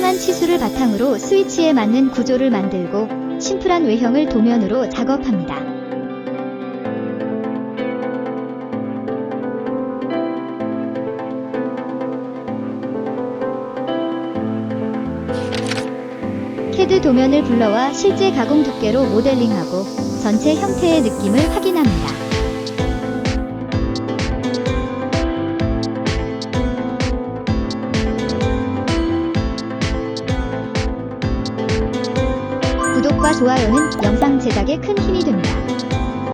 다양한 치수를 바탕으로 스위치에 맞는 구조를 만들고 심플한 외형을 도면으로 작업합니다. CAD 도면을 불러와 실제 가공 두께로 모델링하고 전체 형태의 느낌을 확인합니다. 구독과 좋아요는 영상 제작에 큰 힘이 됩니다.